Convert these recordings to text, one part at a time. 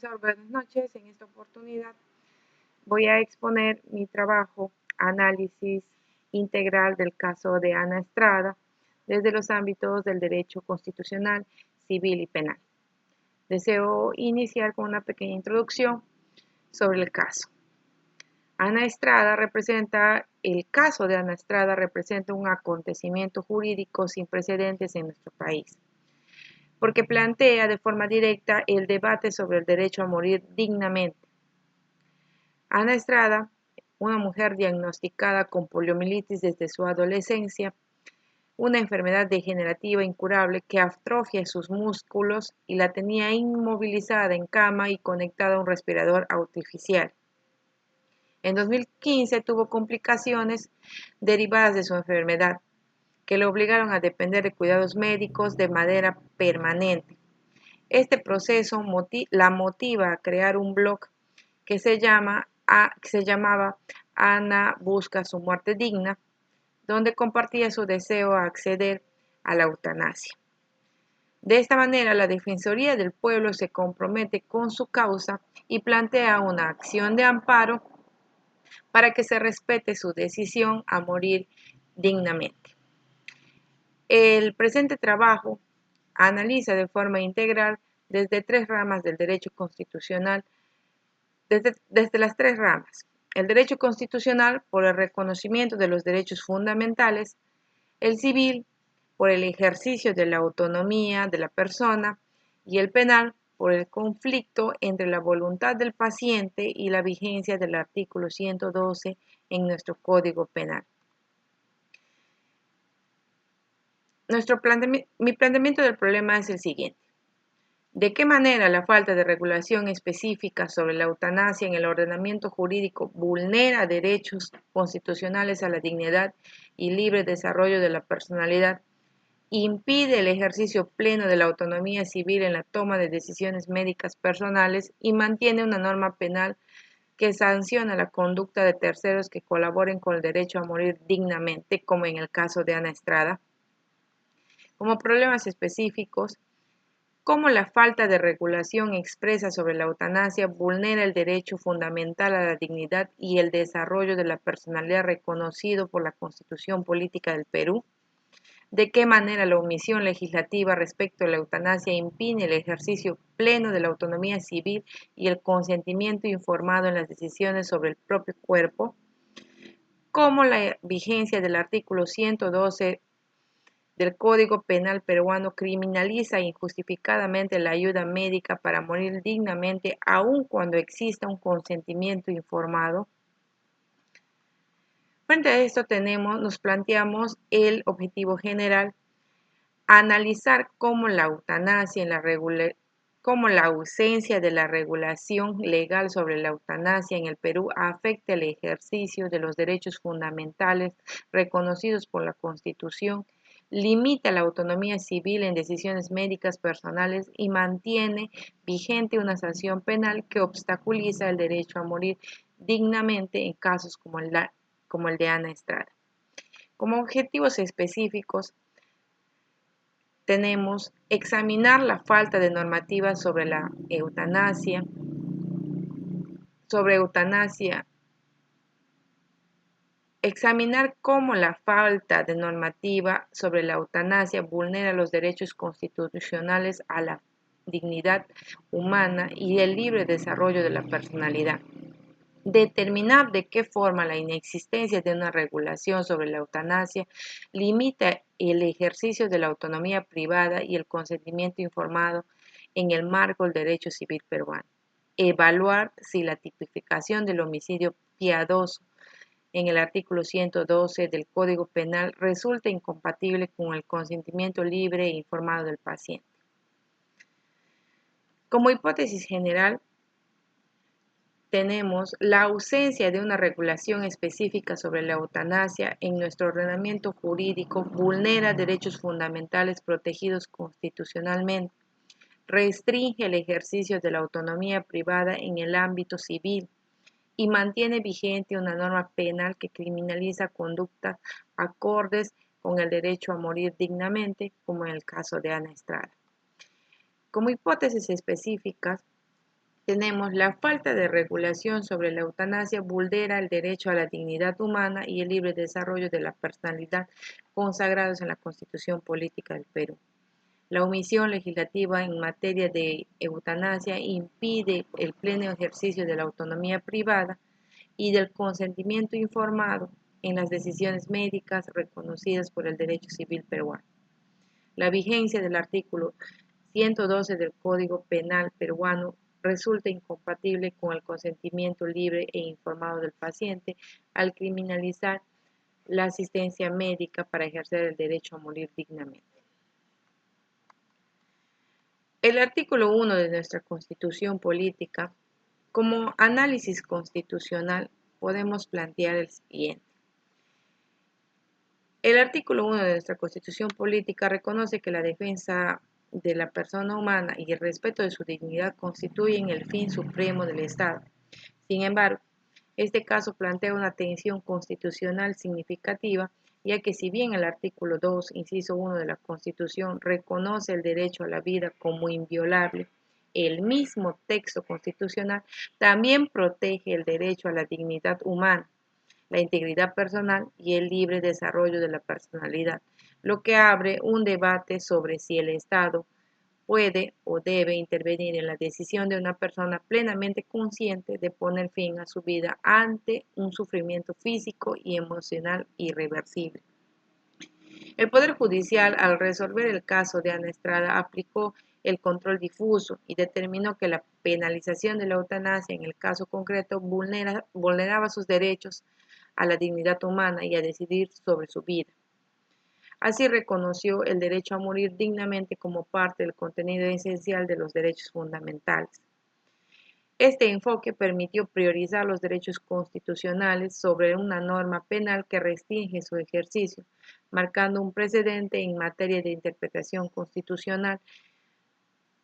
profesor, buenas noches. En esta oportunidad voy a exponer mi trabajo, análisis integral del caso de Ana Estrada desde los ámbitos del derecho constitucional, civil y penal. Deseo iniciar con una pequeña introducción sobre el caso. El caso de Ana Estrada representa un acontecimiento jurídico sin precedentes en nuestro país, porque plantea de forma directa el debate sobre el derecho a morir dignamente. Ana Estrada, una mujer diagnosticada con poliomielitis desde su adolescencia, una enfermedad degenerativa incurable que atrofia sus músculos y la tenía inmovilizada en cama y conectada a un respirador artificial. En 2015 tuvo complicaciones derivadas de su enfermedad, que le obligaron a depender de cuidados médicos de manera permanente. Este proceso la motiva a crear un blog que se llamaba Ana busca su muerte digna, donde compartía su deseo a acceder a la eutanasia. De esta manera, la Defensoría del Pueblo se compromete con su causa y plantea una acción de amparo para que se respete su decisión a morir dignamente. El presente trabajo analiza de forma integral desde tres ramas del derecho constitucional, desde las tres ramas: el derecho constitucional por el reconocimiento de los derechos fundamentales, el civil por el ejercicio de la autonomía de la persona y el penal por el conflicto entre la voluntad del paciente y la vigencia del artículo 112 en nuestro Código Penal. Mi planteamiento del problema es el siguiente. ¿De qué manera la falta de regulación específica sobre la eutanasia en el ordenamiento jurídico vulnera derechos constitucionales a la dignidad y libre desarrollo de la personalidad, impide el ejercicio pleno de la autonomía civil en la toma de decisiones médicas personales y mantiene una norma penal que sanciona la conducta de terceros que colaboren con el derecho a morir dignamente, como en el caso de Ana Estrada? Como problemas específicos, cómo la falta de regulación expresa sobre la eutanasia vulnera el derecho fundamental a la dignidad y el desarrollo de la personalidad reconocido por la Constitución Política del Perú. De qué manera la omisión legislativa respecto a la eutanasia impide el ejercicio pleno de la autonomía civil y el consentimiento informado en las decisiones sobre el propio cuerpo. Cómo la vigencia del artículo 112 del Código Penal peruano criminaliza injustificadamente la ayuda médica para morir dignamente, aun cuando exista un consentimiento informado. Frente a esto nos planteamos el objetivo general: analizar cómo la eutanasia cómo la ausencia de la regulación legal sobre la eutanasia en el Perú afecta el ejercicio de los derechos fundamentales reconocidos por la Constitución, limita la autonomía civil en decisiones médicas personales y mantiene vigente una sanción penal que obstaculiza el derecho a morir dignamente en casos como el de Ana Estrada. Como objetivos específicos, tenemos examinar la falta de normativa sobre eutanasia, examinar cómo la falta de normativa sobre la eutanasia vulnera los derechos constitucionales a la dignidad humana y el libre desarrollo de la personalidad. Determinar de qué forma la inexistencia de una regulación sobre la eutanasia limita el ejercicio de la autonomía privada y el consentimiento informado en el marco del derecho civil peruano. Evaluar si la tipificación del homicidio piadoso en el artículo 112 del Código Penal resulta incompatible con el consentimiento libre e informado del paciente. Como hipótesis general, tenemos la ausencia de una regulación específica sobre la eutanasia en nuestro ordenamiento jurídico vulnera derechos fundamentales protegidos constitucionalmente, restringe el ejercicio de la autonomía privada en el ámbito civil y mantiene vigente una norma penal que criminaliza conductas acordes con el derecho a morir dignamente, como en el caso de Ana Estrada. Como hipótesis específicas, tenemos la falta de regulación sobre la eutanasia vulnera el derecho a la dignidad humana y el libre desarrollo de la personalidad consagrados en la Constitución Política del Perú. La omisión legislativa en materia de eutanasia impide el pleno ejercicio de la autonomía privada y del consentimiento informado en las decisiones médicas reconocidas por el derecho civil peruano. La vigencia del artículo 112 del Código Penal peruano resulta incompatible con el consentimiento libre e informado del paciente al criminalizar la asistencia médica para ejercer el derecho a morir dignamente. El artículo 1 de nuestra Constitución Política, como análisis constitucional, podemos plantear el siguiente. El artículo 1 de nuestra Constitución Política reconoce que la defensa de la persona humana y el respeto de su dignidad constituyen el fin supremo del Estado. Sin embargo, este caso plantea una tensión constitucional significativa, ya que si bien el artículo 2, inciso 1 de la Constitución reconoce el derecho a la vida como inviolable, el mismo texto constitucional también protege el derecho a la dignidad humana, la integridad personal y el libre desarrollo de la personalidad, lo que abre un debate sobre si el Estado puede o debe intervenir en la decisión de una persona plenamente consciente de poner fin a su vida ante un sufrimiento físico y emocional irreversible. El Poder Judicial, al resolver el caso de Ana Estrada, aplicó el control difuso y determinó que la penalización de la eutanasia en el caso concreto vulneraba sus derechos a la dignidad humana y a decidir sobre su vida. Así reconoció el derecho a morir dignamente como parte del contenido esencial de los derechos fundamentales. Este enfoque permitió priorizar los derechos constitucionales sobre una norma penal que restringe su ejercicio, marcando un precedente en materia de interpretación constitucional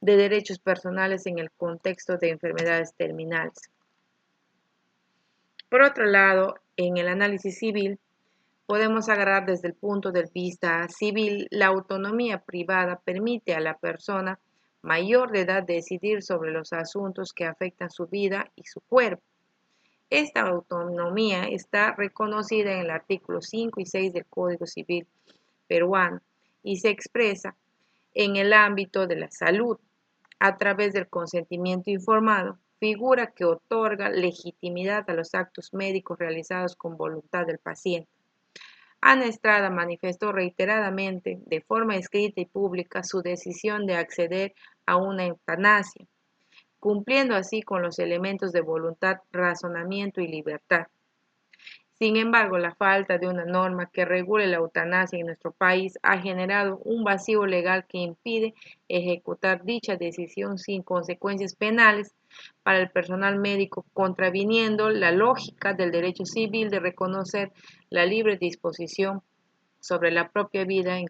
de derechos personales en el contexto de enfermedades terminales. Por otro lado, en el análisis civil, podemos agarrar desde el punto de vista civil, la autonomía privada permite a la persona mayor de edad decidir sobre los asuntos que afectan su vida y su cuerpo. Esta autonomía está reconocida en el artículo 5 y 6 del Código Civil peruano y se expresa en el ámbito de la salud a través del consentimiento informado, figura que otorga legitimidad a los actos médicos realizados con voluntad del paciente. Ana Estrada manifestó reiteradamente, de forma escrita y pública, su decisión de acceder a una eutanasia, cumpliendo así con los elementos de voluntad, razonamiento y libertad. Sin embargo, la falta de una norma que regule la eutanasia en nuestro país ha generado un vacío legal que impide ejecutar dicha decisión sin consecuencias penales para el personal médico, contraviniendo la lógica del derecho civil de reconocer la libre disposición sobre la propia vida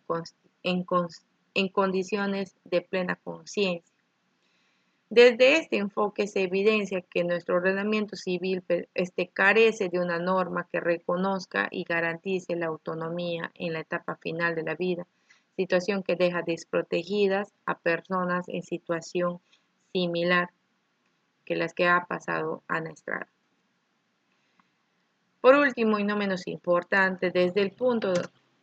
en condiciones de plena conciencia. Desde este enfoque se evidencia que nuestro ordenamiento civil carece de una norma que reconozca y garantice la autonomía en la etapa final de la vida, situación que deja desprotegidas a personas en situación similar que las que ha pasado Ana Estrada. Por último, y no menos importante, desde el punto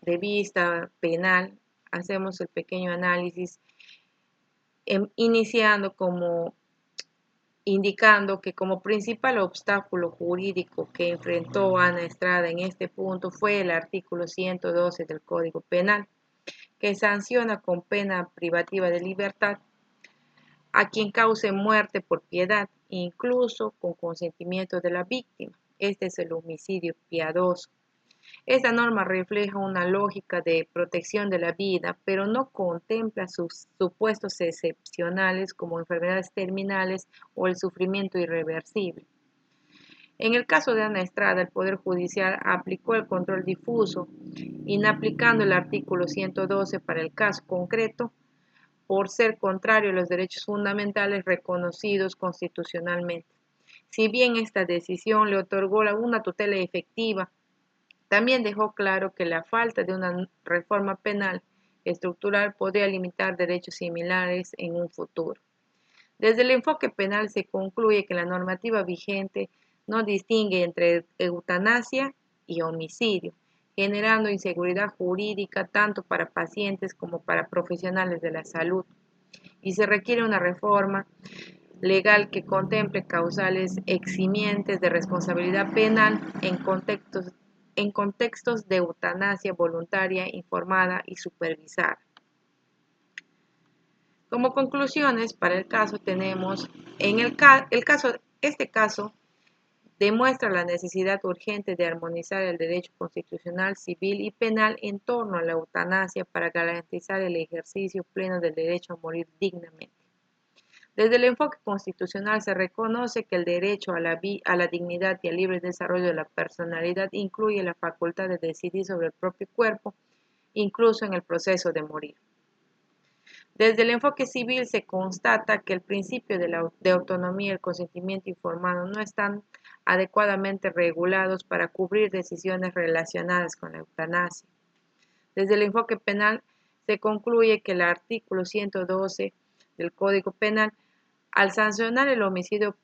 de vista penal, hacemos el pequeño análisis indicando que como principal obstáculo jurídico que enfrentó Ana Estrada en este punto fue el artículo 112 del Código Penal, que sanciona con pena privativa de libertad a quien cause muerte por piedad, incluso con consentimiento de la víctima. Este es el homicidio piadoso. Esta norma refleja una lógica de protección de la vida, pero no contempla sus supuestos excepcionales como enfermedades terminales o el sufrimiento irreversible. En el caso de Ana Estrada, el Poder Judicial aplicó el control difuso, inaplicando el artículo 112 para el caso concreto, por ser contrario a los derechos fundamentales reconocidos constitucionalmente. Si bien esta decisión le otorgó una tutela efectiva, también dejó claro que la falta de una reforma penal estructural podría limitar derechos similares en un futuro. Desde el enfoque penal se concluye que la normativa vigente no distingue entre eutanasia y homicidio, generando inseguridad jurídica tanto para pacientes como para profesionales de la salud, y se requiere una reforma legal que contemple causales eximientes de responsabilidad penal en contextos de eutanasia voluntaria, informada y supervisada. Como conclusiones para el caso tenemos, este caso demuestra la necesidad urgente de armonizar el derecho constitucional, civil y penal en torno a la eutanasia para garantizar el ejercicio pleno del derecho a morir dignamente. Desde el enfoque constitucional se reconoce que el derecho a la dignidad y al libre desarrollo de la personalidad incluye la facultad de decidir sobre el propio cuerpo, incluso en el proceso de morir. Desde el enfoque civil se constata que el principio de autonomía y el consentimiento informado no están adecuadamente regulados para cubrir decisiones relacionadas con la eutanasia. Desde el enfoque penal se concluye que el artículo 112 del Código Penal, al sancionar el homicidio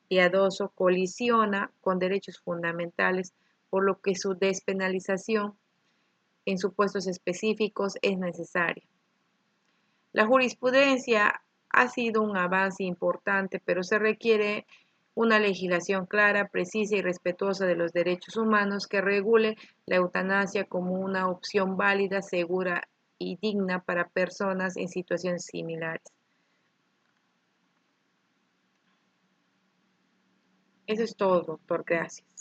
piadoso, colisiona con derechos fundamentales, por lo que su despenalización en supuestos específicos es necesaria. La jurisprudencia ha sido un avance importante, pero se requiere una legislación clara, precisa y respetuosa de los derechos humanos que regule la eutanasia como una opción válida, segura y digna para personas en situaciones similares. Eso es todo, doctor. Gracias.